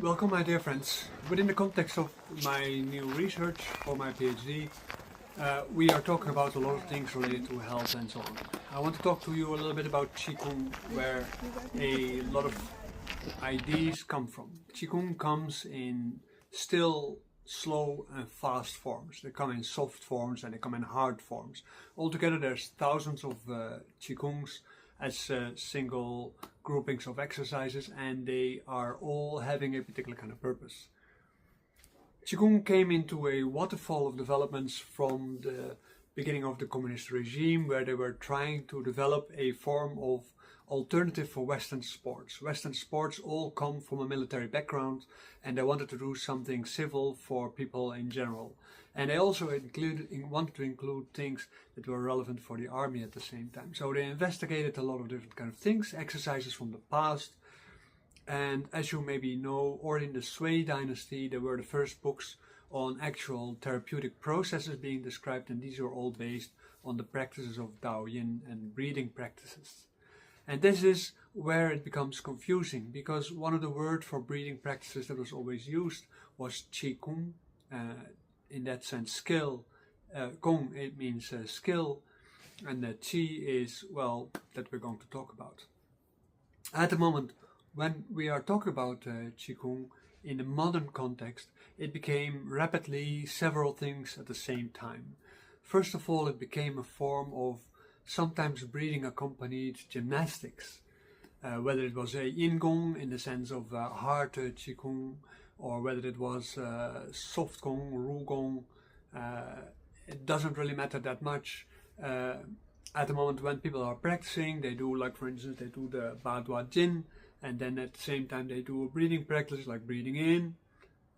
Welcome, my dear friends. Within the context of my new research for my PhD, we are talking about a lot of things related to health and so on. I want to talk to you a little bit about Qigong, where a lot of ideas come from. Qigong comes in still, slow and fast forms. They come in soft forms and they come in hard forms. Altogether there's thousands of Qigongs as single groupings of exercises, and they are all having a particular kind of purpose. Qigong came into a waterfall of developments from the beginning of the communist regime, where they were trying to develop a form of alternative for Western sports. Western sports all come from a military background, and they wanted to do something civil for people in general. And they also wanted to include things that were relevant for the army at the same time. So they investigated a lot of different kind of things, exercises from the past. And as you maybe know, or in the Sui dynasty, there were the first books on actual therapeutic processes being described, and these are all based on the practices of Daoyin and breathing practices. And this is where it becomes confusing, because one of the words for breathing practices that was always used was Qigong, in that sense skill. Gong, it means skill, and Qi is, well, that we're going to talk about. At the moment, when we are talking about Qigong in the modern context, it became rapidly several things at the same time. First of all, it became a form of sometimes breathing accompanied gymnastics, whether it was a Yin Gong in the sense of hard Qigong, or whether it was soft Gong, Ru Gong. It doesn't really matter that much. At the moment when people are practicing, they do, like for instance, they do the Ba Dua Jin, and then at the same time they do a breathing practice like breathing in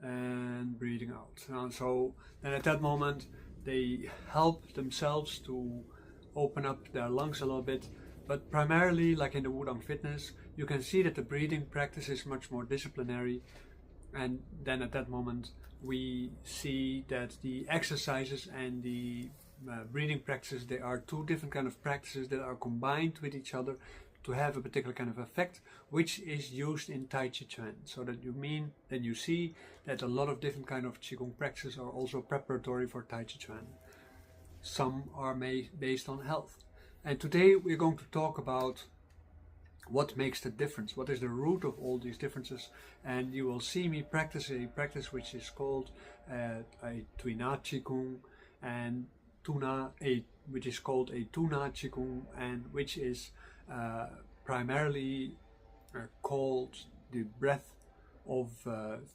and breathing out. And so then at that moment they help themselves to open up their lungs a little bit. But primarily, like in the Wudang Fitness, you can see that the breathing practice is much more disciplinary. And then at that moment we see that the exercises and the breathing practices, they are two different kind of practices that are combined with each other to have a particular kind of effect, which is used in Tai Chi Chuan. So that you see that a lot of different kind of Qigong practices are also preparatory for Tai Chi Chuan. Some are based on health. And today we're going to talk about what makes the difference, what is the root of all these differences. And you will see me practice a practice which is called a Tuina Qigong, and which is called a Tuna Qigong, and which is primarily called the breath of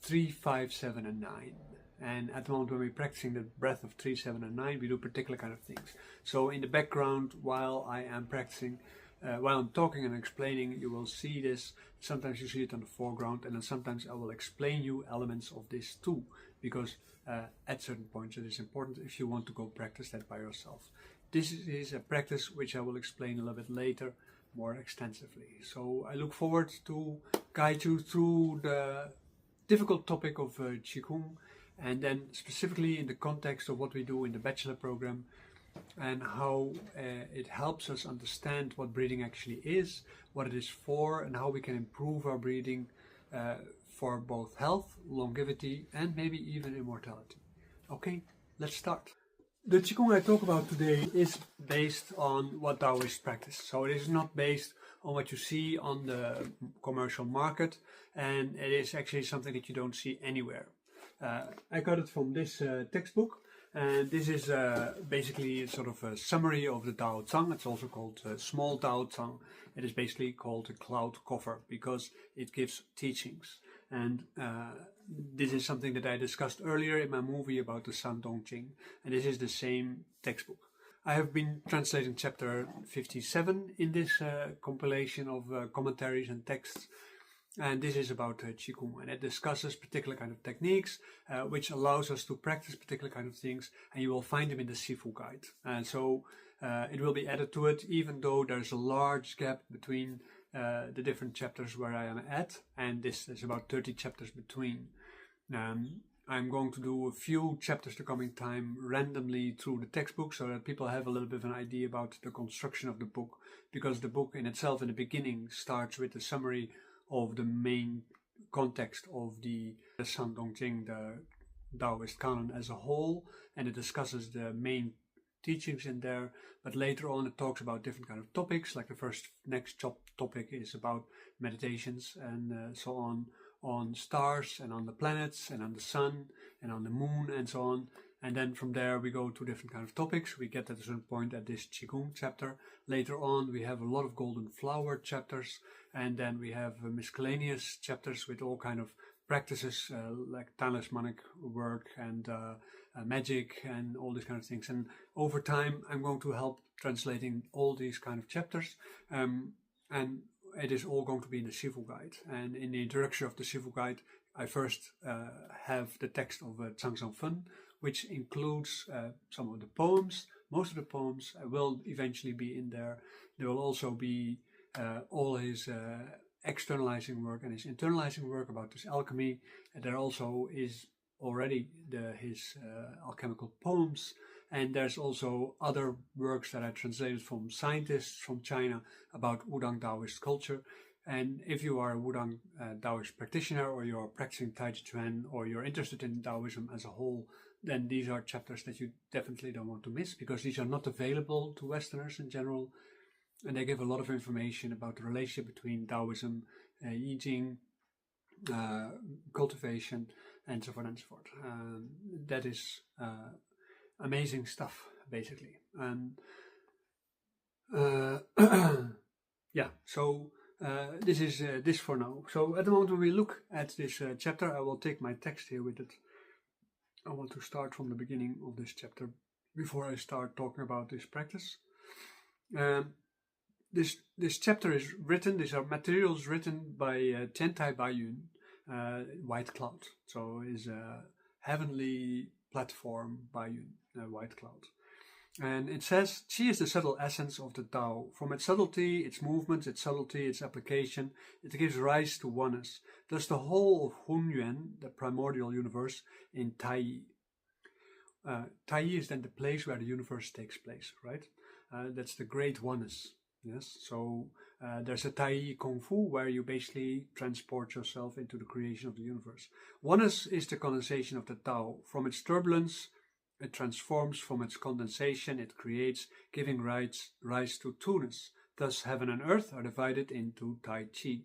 3, 5, 7 and 9. And at the moment when we're practicing the breath of 3, 7 and 9, we do particular kind of things. So in the background, while I am practicing, while I'm talking and explaining, you will see this. Sometimes you see it on the foreground, and then sometimes I will explain you elements of this too, because at certain points it is important if you want to go practice that by yourself. This is a practice which I will explain a little bit later more extensively. So I look forward to guide you through the difficult topic of Qigong, and then specifically in the context of what we do in the bachelor program, and how it helps us understand what breathing actually is, what it is for, and how we can improve our breathing for both health, longevity, and maybe even immortality. Okay, let's start. The Qigong I talk about today is based on what Daoists practice. So it is not based on what you see on the commercial market, and it is actually something that you don't see anywhere. I got it from this textbook, and this is basically sort of a summary of the Dao Zang. It's also called Small Dao Zang. It is basically called a cloud cover because it gives teachings. And this is something that I discussed earlier in my movie about the Shandong Jing, and this is the same textbook. I have been translating chapter 57 in this compilation of commentaries and texts. And this is about Qigong, and it discusses particular kind of techniques, which allows us to practice particular kind of things, and you will find them in the Shifu guide. And so it will be added to it, even though there's a large gap between the different chapters where I am at, and this is about 30 chapters between. I'm going to do a few chapters the coming time randomly through the textbook, so that people have a little bit of an idea about the construction of the book, because the book in itself in the beginning starts with a summary of the main context of the Shandong-Jing, the Daoist canon as a whole, and it discusses the main teachings in there, but later on it talks about different kind of topics, like the next topic is about meditations and so on stars and on the planets and on the sun and on the moon and so on. And then from there we go to different kind of topics. We get at a certain point at this Qigong chapter. Later on we have a lot of golden flower chapters, and then we have miscellaneous chapters with all kind of practices like talismanic work and magic and all these kind of things. And over time I'm going to help translating all these kind of chapters, and it is all going to be in the Shifu guide. And in the introduction of the Shifu guide I first have the text of Zhang Fen, which includes some of the poems. Most of the poems will eventually be in there. There will also be all his externalizing work and his internalizing work about this alchemy. And there also is already his alchemical poems, and there's also other works that I translated from scientists from China about Wudang Daoist culture. And if you are a Wudang Daoist practitioner, or you're practicing Tai Chi Chuan, or you're interested in Daoism as a whole, then these are chapters that you definitely don't want to miss, because these are not available to Westerners in general. And they give a lot of information about the relationship between Taoism, I Ching, cultivation, and so on and so forth. That is amazing stuff, basically. And yeah, so this is this for now. So at the moment when we look at this chapter, I will take my text here with it. I want to start from the beginning of this chapter before I start talking about this practice. This chapter is written, these are materials written by Tiantai Baiyun, White Cloud. So is a heavenly platform Baiyun, White Cloud. And it says, Qi is the subtle essence of the Tao. From its subtlety, its movements, its subtlety, its application, it gives rise to oneness. Thus the whole of Hunyuan, the primordial universe, in Tai. Tai is then the place where the universe takes place, right? That's the great oneness. Yes, so there's a Tai Kung Fu where you basically transport yourself into the creation of the universe. Oneness is the condensation of the Tao. From its turbulence, it transforms. From its condensation, it creates, giving rise to two-ness. Thus, heaven and earth are divided into Tai Chi.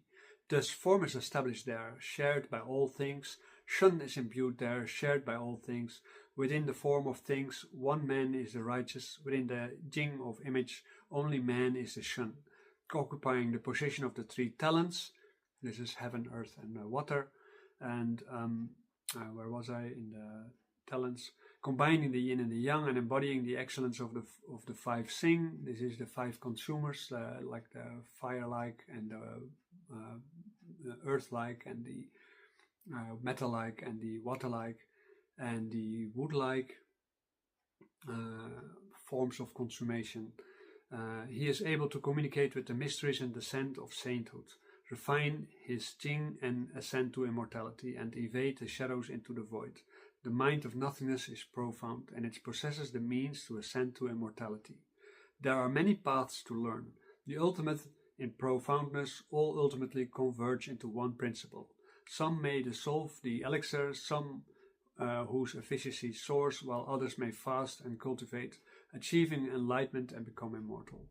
Thus, form is established there, shared by all things. Shun is imbued there, shared by all things. Within the form of things, one man is the righteous. Within the Jing of image, only man is the Shun, occupying the position of the three talents. This is heaven, earth, and water. And where was I in the talents? Combining the yin and the yang and embodying the excellence of the five Sing. This is the five consumers, like the fire-like and the earth-like and the metal-like and the water-like and the wood-like forms of consummation. He is able to communicate with the mysteries and descent of sainthood, refine his Jing and ascend to immortality, and evade the shadows into the void. The mind of nothingness is profound, and it possesses the means to ascend to immortality. There are many paths to learn. The ultimate in profoundness, all ultimately converge into one principle. Some may dissolve the elixir, some whose efficacy soars, while others may fast and cultivate, achieving enlightenment and become immortal.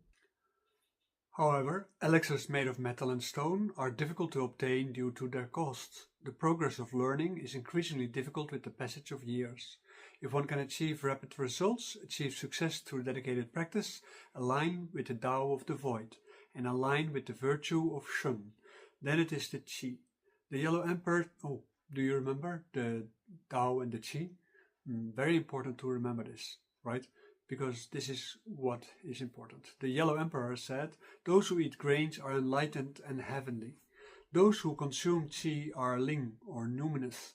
However, elixirs made of metal and stone are difficult to obtain due to their costs. The progress of learning is increasingly difficult with the passage of years. If one can achieve rapid results, achieve success through dedicated practice, align with the Tao of the void, and align with the virtue of Shun, then it is the Qi. The Yellow Emperor, do you remember the Tao and the Qi? Very important to remember this, right? Because this is what is important. The Yellow Emperor said, those who eat grains are enlightened and heavenly. Those who consume Qi are Ling or numinous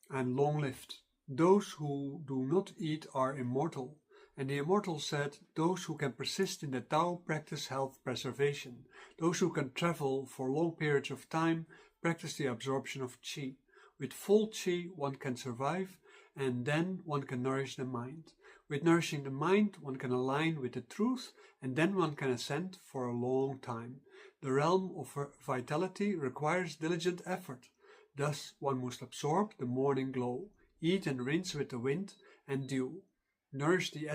and long-lived. Those who do not eat are immortal. And the immortal said, those who can persist in the Tao practice health preservation. Those who can travel for long periods of time practice the absorption of Qi. With full Qi one can survive, and then one can nourish the mind. With nourishing the mind one can align with the truth, and then one can ascend for a long time. The realm of vitality requires diligent effort. Thus, one must absorb the morning glow, eat and rinse with the wind and dew, nourish the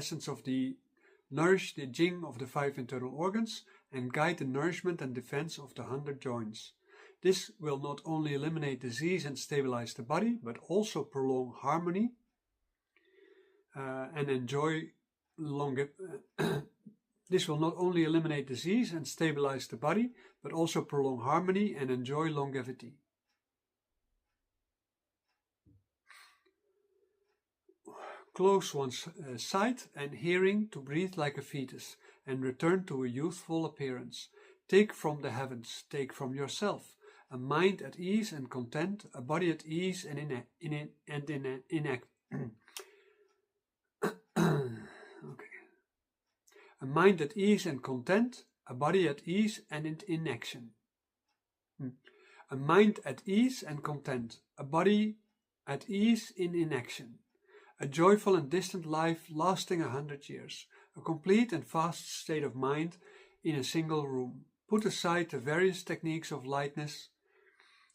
jing of the 5 internal organs, and guide the nourishment and defense of the 100 joints. This will not only eliminate disease and stabilize the body, but also prolong harmony and enjoy This will not only eliminate disease and stabilize the body, but also prolong harmony and enjoy longevity. Close one's sight and hearing to breathe like a fetus and return to a youthful appearance. Take from the heavens, take from yourself, a mind at ease and content, a body at ease and A mind at ease and content, a body at ease and in action. A mind at ease and content, a body at ease in inaction. A joyful and distant life lasting 100 years. A complete and fast state of mind in a single room. Put aside the various techniques of lightness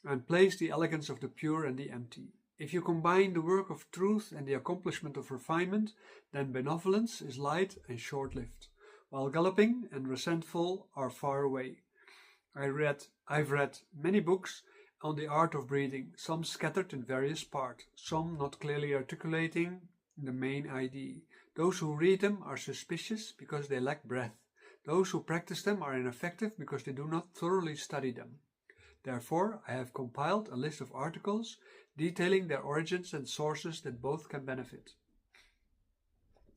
and place the elegance of the pure and the empty. If you combine the work of truth and the accomplishment of refinement, then benevolence is light and short-lived, while galloping and resentful are far away. I've read many books on the art of breathing, some scattered in various parts, some not clearly articulating the main idea. Those who read them are suspicious because they lack breadth. Those who practice them are ineffective because they do not thoroughly study them. Therefore, I have compiled a list of articles detailing their origins and sources that both can benefit.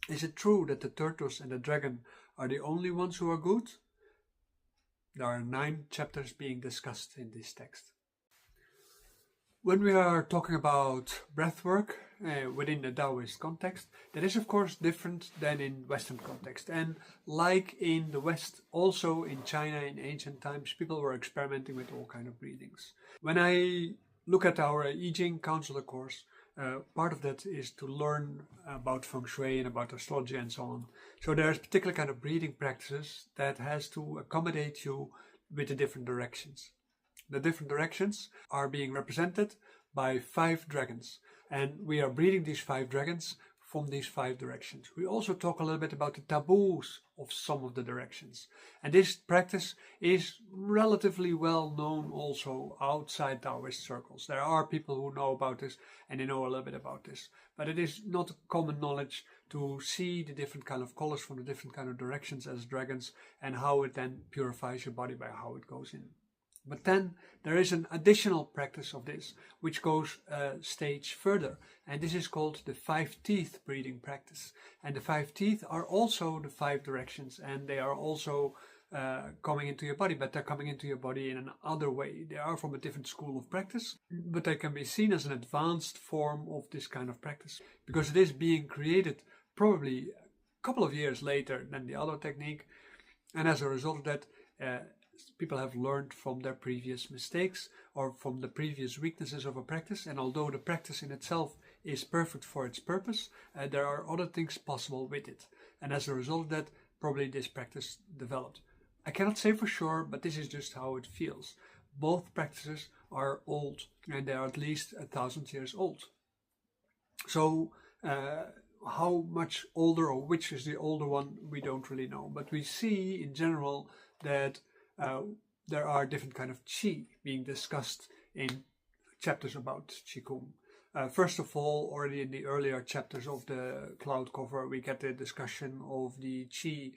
Is it true that the tortoise and the dragon are the only ones who are good? There are 9 chapters being discussed in this text. When we are talking about breathwork within the Daoist context, that is of course different than in Western context. And like in the West, also in China in ancient times, people were experimenting with all kinds of breathings. When I look at our I Ching counselor course, part of that is to learn about feng shui and about astrology and so on. So there's particular kind of breathing practices that has to accommodate you with the different directions. The different directions are being represented by 5 dragons, and we are breathing these 5 dragons from these 5 directions. We also talk a little bit about the taboos of some of the directions, and this practice is relatively well known also outside Daoist circles. There are people who know about this and they know a little bit about this, but it is not common knowledge to see the different kind of colors from the different kind of directions as dragons and how it then purifies your body by how it goes in. But then there is an additional practice of this, which goes a stage further. And this is called the 5 teeth breathing practice. And the 5 teeth are also the 5 directions. And they are also coming into your body, but they're coming into your body in another way. They are from a different school of practice, but they can be seen as an advanced form of this kind of practice, because it is being created probably a couple of years later than the other technique. And as a result of that, people have learned from their previous mistakes or from the previous weaknesses of a practice, and although the practice in itself is perfect for its purpose, there are other things possible with it, and as a result of that, probably this practice developed. I cannot say for sure, but this is just how it feels. Both practices are old, and they are at least 1,000 years old. So how much older, or which is the older one, we don't really know, but we see in general that there are different kind of qi being discussed in chapters about Qigong. First of all, already in the earlier chapters of the cloud cover, we get the discussion of the qi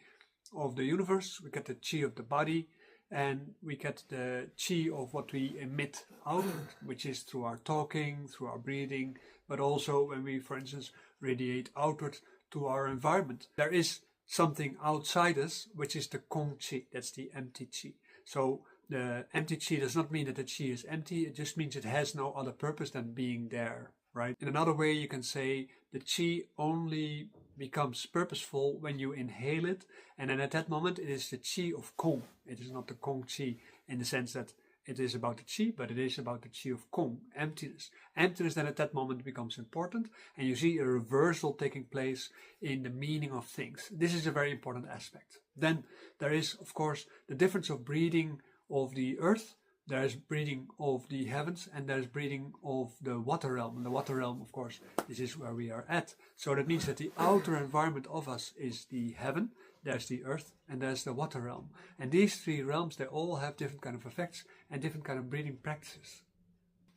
of the universe, we get the qi of the body, and we get the qi of what we emit outward, which is through our talking, through our breathing, but also when we, for instance, radiate outward to our environment. There is something outside us, which is the Kong Qi, that's the empty Qi. So the empty Qi does not mean that the Qi is empty, it just means it has no other purpose than being there, right? In another way, you can say the Qi only becomes purposeful when you inhale it, and then at that moment it is the Qi of Kong. It is not the Kong Qi in the sense that it is about the Qi, but it is about the Qi of Kong, emptiness. Emptiness then at that moment becomes important, and you see a reversal taking place in the meaning of things. This is a very important aspect. Then there is, of course, the difference of breathing of the earth, there's breathing of the heavens, and there's breathing of the water realm. And the water realm, of course, this is where we are at. So that means that the outer environment of us is the heaven, there's the earth, and there's the water realm. And these three realms, they all have different kind of effects and different kind of breathing practices.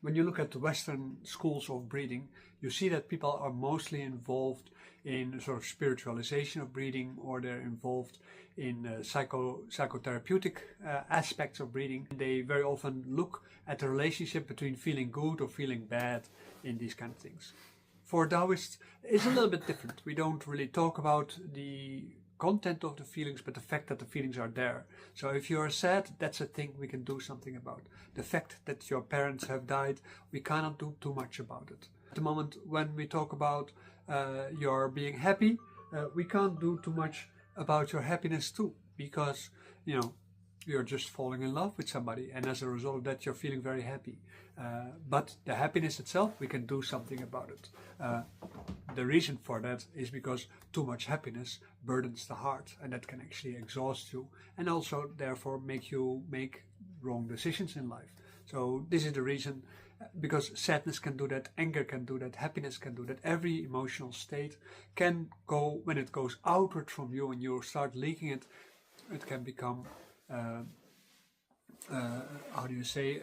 When you look at the Western schools of breathing, you see that people are mostly involved in a sort of spiritualization of breathing, or they're involved in psychotherapeutic aspects of breathing. They very often look at the relationship between feeling good or feeling bad in these kind of things. For Taoists, it's a little bit different. We don't really talk about the content of the feelings, but the fact that the feelings are there. So if you are sad, that's a thing we can do something about. The fact that your parents have died, we cannot do too much about it. At the moment when we talk about your being happy, we can't do too much about your happiness too, because you're just falling in love with somebody, and as a result of that you're feeling very happy. But the happiness itself, we can do something about it. The reason for that is because too much happiness burdens the heart, and that can actually exhaust you, and also therefore make you make wrong decisions in life. So this is the reason, because sadness can do that, anger can do that, happiness can do that. Every emotional state can go, when it goes outward from you and you start leaking it, it can become how do you say,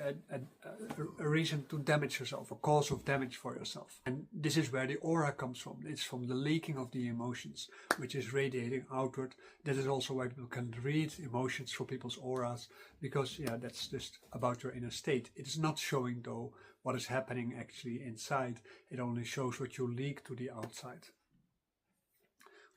a reason to damage yourself, a cause of damage for yourself. And this is where the aura comes from. It's from the leaking of the emotions, which is radiating outward. That is also why people can read emotions from people's auras, because that's just about your inner state. It is not showing though what is happening actually inside. It only shows what you leak to the outside.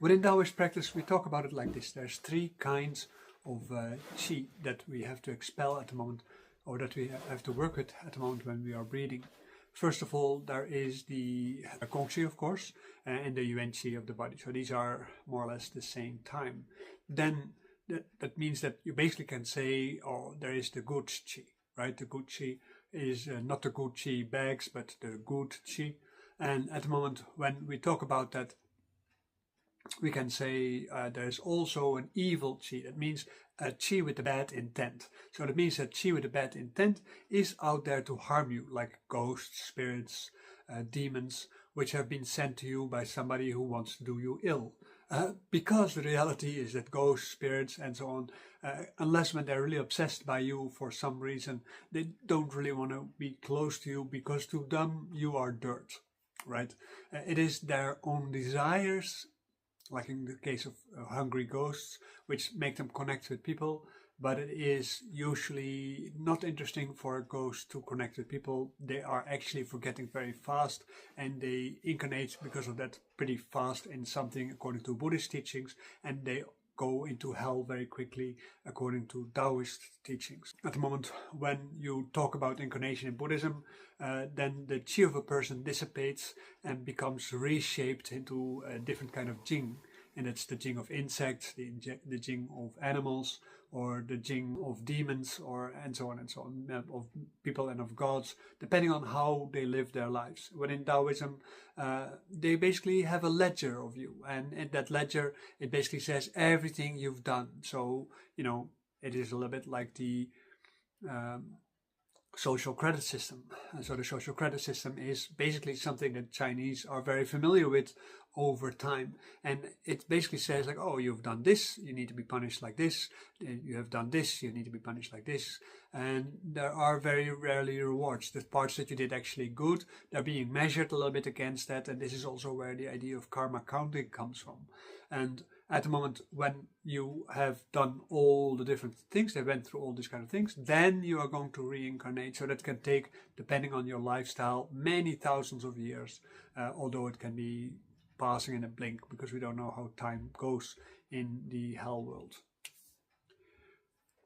Within Daoist practice, we talk about it like this. There's three kinds of qi that we have to expel at the moment, or that we have to work with at the moment when we are breathing. First of all, there is the Qigong qi, of course, and the yuan qi of the body. So these are more or less the same time. Then that means that you basically can say, oh, there is the good qi, right? The good qi is not the good qi bags, but the good qi. And at the moment when we talk about that, we can say there's also an evil qi. That means a qi with a bad intent. So that means that qi with a bad intent is out there to harm you, like ghosts, spirits, demons, which have been sent to you by somebody who wants to do you ill. Because the reality is that ghosts, spirits, and so on, unless when they're really obsessed by you for some reason, they don't really want to be close to you, because to them you are dirt, right? It is their own desires, like in the case of hungry ghosts, which make them connect with people, but it is usually not interesting for a ghost to connect with people. They are actually forgetting very fast, and they incarnate because of that pretty fast in something according to Buddhist teachings, and they go into hell very quickly according to Daoist teachings. At the moment when you talk about incarnation in Buddhism, then the qi of a person dissipates and becomes reshaped into a different kind of jing. And it's the jing of insects, the jing of animals, or the jing of demons, and so on, of people and of gods, depending on how they live their lives. Within Taoism, they basically have a ledger of you, and in that ledger, it basically says everything you've done. So, it is a little bit like the social credit system. And so the social credit system is basically something that Chinese are very familiar with over time, and it basically says like, oh, you've done this, you need to be punished like this, you have done this, you need to be punished like this. And there are very rarely rewards. The parts that you did actually good, they're being measured a little bit against that, and this is also where the idea of karma counting comes from. And at the moment when you have done all the different things, they went through all these kind of things, then you are going to reincarnate. So that can take, depending on your lifestyle, many thousands of years, although it can be passing in a blink, because we don't know how time goes in the hell world.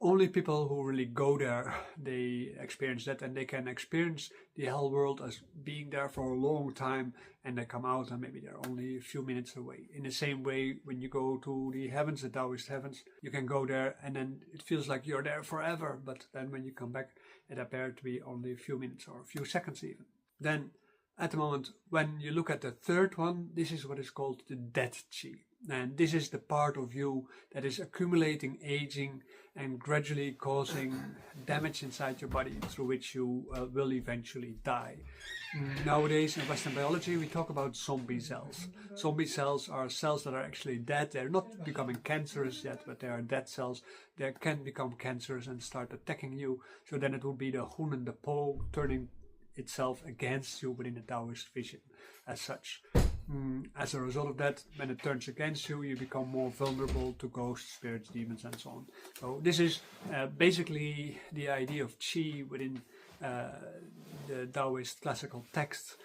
Only people who really go there, they experience that, and they can experience the hell world as being there for a long time, and they come out and maybe they're only a few minutes away. In the same way, when you go to the heavens, the Daoist heavens, you can go there and then it feels like you're there forever, but then when you come back, it appears to be only a few minutes or a few seconds even. Then at the moment, when you look at the third one, this is what is called the dead qi. And this is the part of you that is accumulating, aging, and gradually causing damage inside your body through which you will eventually die. Nowadays in Western biology we talk about zombie cells. Zombie cells are cells that are actually dead. They're not becoming cancerous yet, but they are dead cells. They can become cancerous and start attacking you. So then it would be the Hun and the Po turning itself against you within the Daoist vision as such. As a result of that, when it turns against you, you become more vulnerable to ghosts, spirits, demons, and so on. So this is basically the idea of Qi within the Daoist classical text,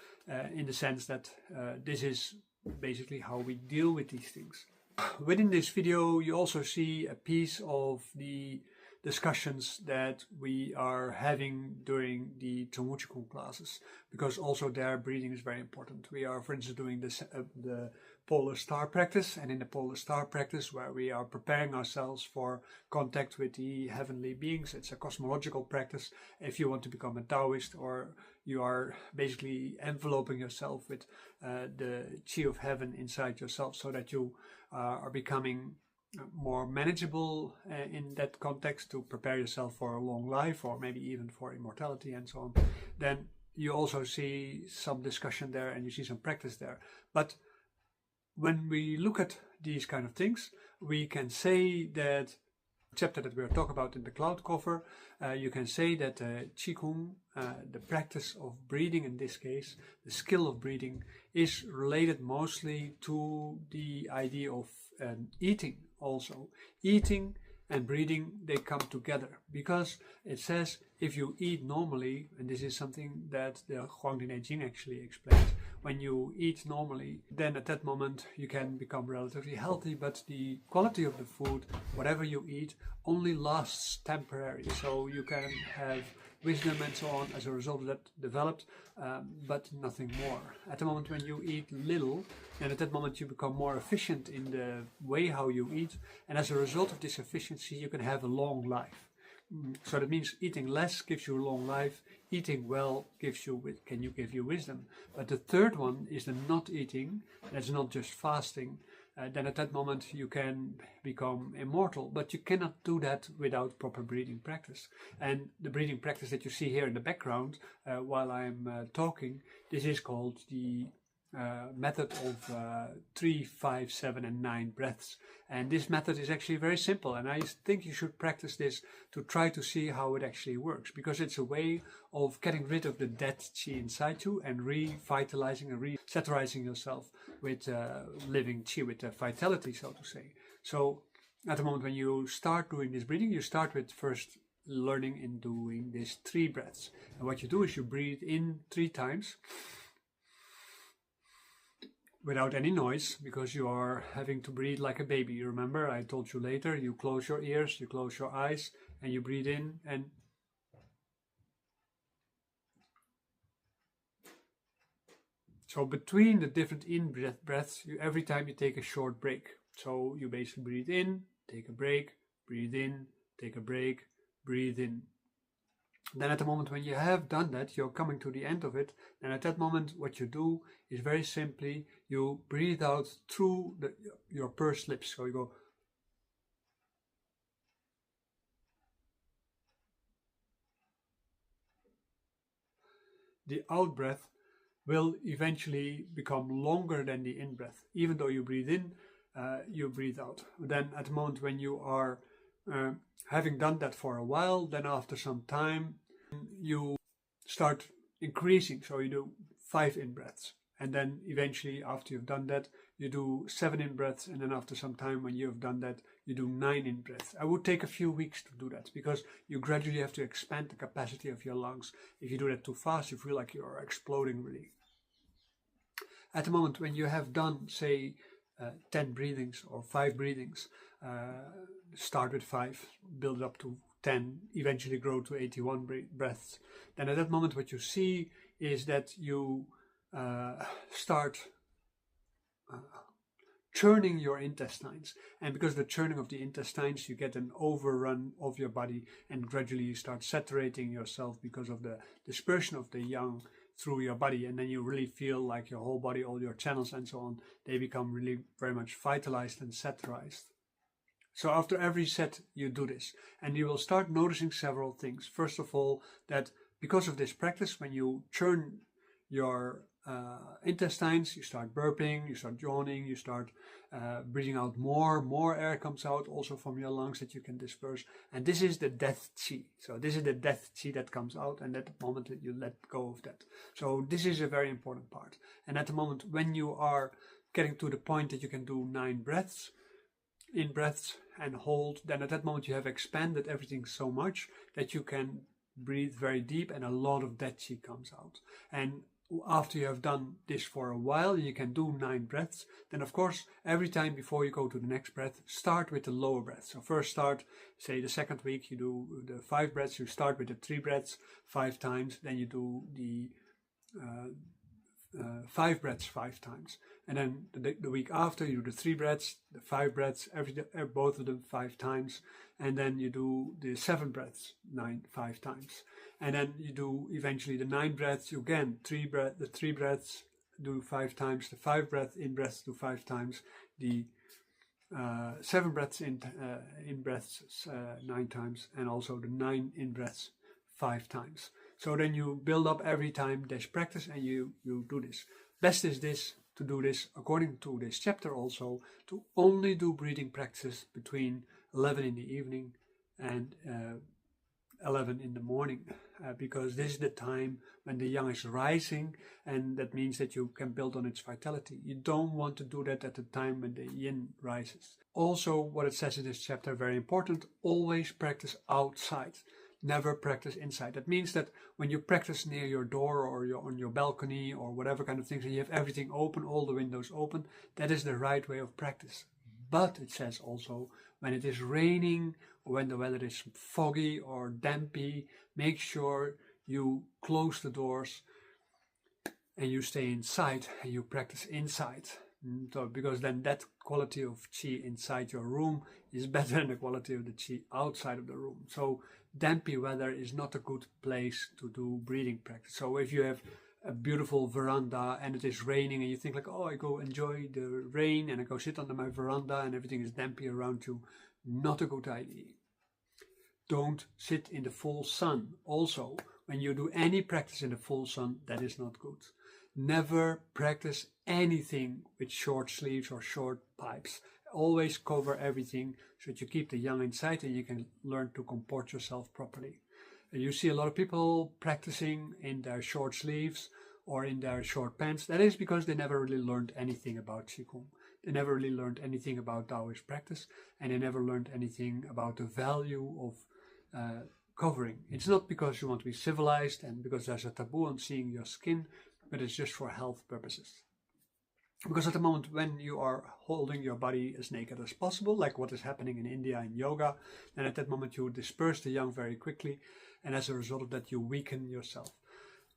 in the sense that this is basically how we deal with these things. Within this video, you also see a piece of the discussions that we are having during the Qigong classes, because also there breathing is very important. We are, for instance, doing this, the polar star practice, and in the polar star practice where we are preparing ourselves for contact with the heavenly beings, it's a cosmological practice. If you want to become a Taoist, or you are basically enveloping yourself with the Qi of heaven inside yourself, so that you are becoming more manageable in that context to prepare yourself for a long life, or maybe even for immortality and so on, then you also see some discussion there and you see some practice there. But when we look at these kind of things, we can say that chapter that we are talking about in the cloud cover, you can say that Qigong, the practice of breathing in this case, the skill of breathing, is related mostly to the idea of eating also. Eating and breathing, they come together, because it says if you eat normally, and this is something that the Huangdi Jing actually explains, when you eat normally, then at that moment you can become relatively healthy, but the quality of the food, whatever you eat, only lasts temporarily. So you can have wisdom and so on as a result of that developed, but nothing more. At the moment when you eat little, and at that moment you become more efficient in the way how you eat, and as a result of this efficiency you can have a long life. So that means eating less gives you a long life, eating well can give you wisdom. But the third one is the not eating. That's not just fasting. Then at that moment you can become immortal, but you cannot do that without proper breathing practice. And the breathing practice that you see here in the background while I'm talking, this is called the method of 3, 5, 7 and 9 breaths. And this method is actually very simple, and I think you should practice this to try to see how it actually works, because it's a way of getting rid of the dead Qi inside you and revitalizing and re-satirizing yourself with living Qi, with vitality, so to say. So at the moment when you start doing this breathing, you start with first learning in doing these 3 breaths. And what you do is you breathe in 3 times without any noise, because you are having to breathe like a baby. You remember, I told you later, you close your ears, you close your eyes, and you breathe in. And so between the different in-breath breaths, every time you take a short break. So you basically breathe in, take a break, breathe in, take a break, breathe in. Then at the moment when you have done that, you're coming to the end of it, and at that moment what you do is very simply, you breathe out through your pursed lips. So you go, the out breath will eventually become longer than the in breath. Even though you breathe in, you breathe out. Then at the moment when you are having done that for a while, then after some time you start increasing. So you do 5 in breaths, and then eventually after you've done that you do 7 in breaths, and then after some time when you've done that you do 9 in breaths. I would take a few weeks to do that, because you gradually have to expand the capacity of your lungs. If you do that too fast, you feel like you're exploding really. At the moment when you have done, say, 10 breathings or 5 breathings, start with 5, build up to 10, eventually grow to 81 breaths. Then at that moment what you see is that you start churning your intestines, and because of the churning of the intestines you get an overrun of your body, and gradually you start saturating yourself because of the dispersion of the yang through your body, and then you really feel like your whole body, all your channels and so on, they become really very much vitalized and satirized. So after every set you do this, and you will start noticing several things. First of all, that because of this practice, when you churn your intestines, you start burping, you start yawning, you start breathing out more air comes out also from your lungs that you can disperse. And this is the death chi. So this is the death chi that comes out, and at the moment that you let go of that. So this is a very important part. And at the moment when you are getting to the point that you can do 9 breaths, in breaths and hold, then at that moment you have expanded everything so much that you can breathe very deep and a lot of dead chi comes out. And after you have done this for a while, you can do 9 breaths. Then of course, every time before you go to the next breath, start with the lower breath. So first start, say the second week, you do the 5 breaths, you start with the 3 breaths 5 times, then you do the 5 breaths 5 times. And then the week after, you do the 3 breaths, the 5 breaths, both of them 5 times. And then you do the 7 breaths 5 times. And then you do eventually the 9 breaths, you again, the 3 breaths do 5 times, the 5 in breaths do 5 times, the 7 breaths in breaths 9 times, and also the 9 in breaths 5 times. So then you build up every time this practice, and you do this. Best is this, to do this according to this chapter also, to only do breathing practices between 11 in the evening and 11 in the morning, because this is the time when the yang is rising, and that means that you can build on its vitality. You don't want to do that at the time when the yin rises. Also, what it says in this chapter, very important, always practice outside. Never practice inside. That means that when you practice near your door or on your balcony or whatever kind of things, and you have everything open, all the windows open, that is the right way of practice. But it says also, when it is raining or when the weather is foggy or dampy, make sure you close the doors and you stay inside and you practice inside. So, because then that quality of chi inside your room is better than the quality of the chi outside of the room. So dampy weather is not a good place to do breathing practice. So if you have a beautiful veranda and it is raining and you think like, oh, I go enjoy the rain and I go sit under my veranda and everything is dampy around you, not a good idea. Don't sit in the full sun. Also, when you do any practice in the full sun, that is not good. Never practice anything with short sleeves or short pipes. Always cover everything so that you keep the yang inside and you can learn to comport yourself properly. You see a lot of people practicing in their short sleeves or in their short pants. That is because they never really learned anything about Qigong. They never really learned anything about Daoist practice, and they never learned anything about the value of covering. It's not because you want to be civilized and because there's a taboo on seeing your skin, but it's just for health purposes. Because at the moment when you are holding your body as naked as possible, like what is happening in India in yoga, then at that moment you disperse the yang very quickly, and as a result of that you weaken yourself.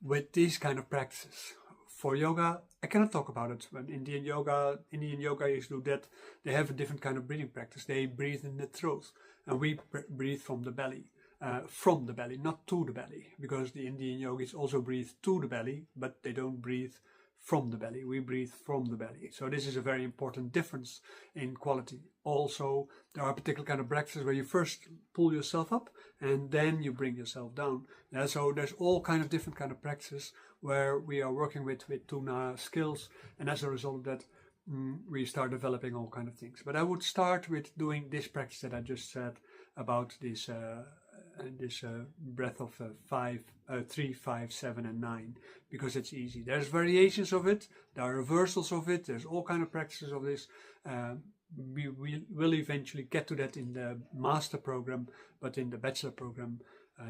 With these kind of practices, for yoga, I cannot talk about it. When Indian yogis do that, they have a different kind of breathing practice. They breathe in the throat, and we breathe from the belly. Not to the belly, because the Indian yogis also breathe to the belly, but they don't breathe from the belly. We breathe from the belly. So this is a very important difference in quality. Also, there are particular kind of practices where you first pull yourself up and then you bring yourself down. So there's all kind of different kind of practices where we are working with tuna skills, and as a result of that, we start developing all kind of things. But I would start with doing this practice that I just said about this breath of 3, 5, 7 and 9, because it's easy. There's variations of it, there are reversals of it, there's all kind of practices of this. We will eventually get to that in the master program, but in the bachelor program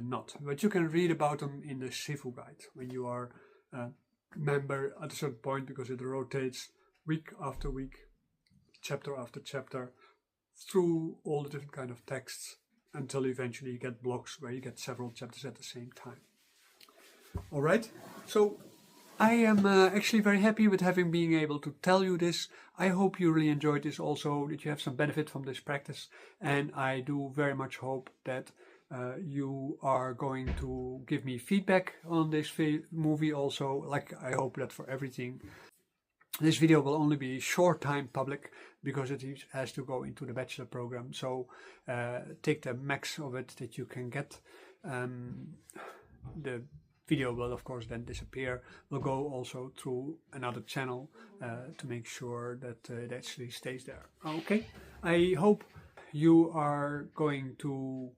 not. But you can read about them in the Shifu guide when you are a member at a certain point, because it rotates week after week, chapter after chapter, through all the different kind of texts, until eventually you get blocks where you get several chapters at the same time. All right, so I am actually very happy with being able to tell you this. I hope you really enjoyed this also, that you have some benefit from this practice, and I do very much hope that you are going to give me feedback on this movie also, like I hope that for everything. This video will only be short time public because it has to go into the bachelor program. So take the max of it that you can get. The video will of course then disappear. Will go also through another channel to make sure that it actually stays there. Okay, I hope you are going to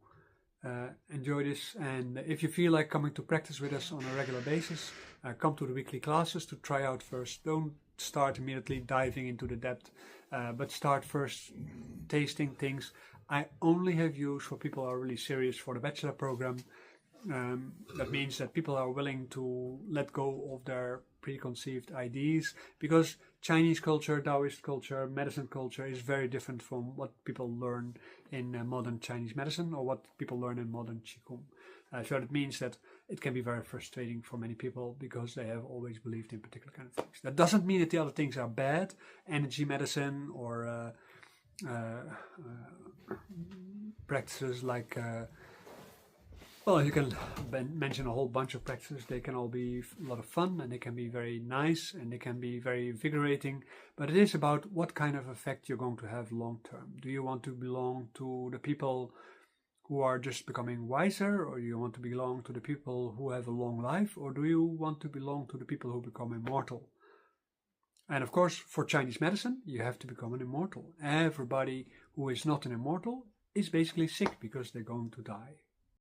enjoy this, and if you feel like coming to practice with us on a regular basis, come to the weekly classes to try out first. Don't start immediately diving into the depth, but start first tasting things. I only have use for people who are really serious for the bachelor program. That means that people are willing to let go of their preconceived ideas, because Chinese culture, Daoist culture, medicine culture is very different from what people learn in modern Chinese medicine or what people learn in modern Qigong. So that means that it can be very frustrating for many people because they have always believed in particular kind of things. That doesn't mean that the other things are bad, energy medicine or practices like well, you can mention a whole bunch of practices. They can all be a lot of fun, and they can be very nice, and they can be very invigorating. But it is about what kind of effect you're going to have long term. Do you want to belong to the people who are just becoming wiser, or do you want to belong to the people who have a long life, or do you want to belong to the people who become immortal? And of course, for Chinese medicine, you have to become an immortal. Everybody who is not an immortal is basically sick because they're going to die.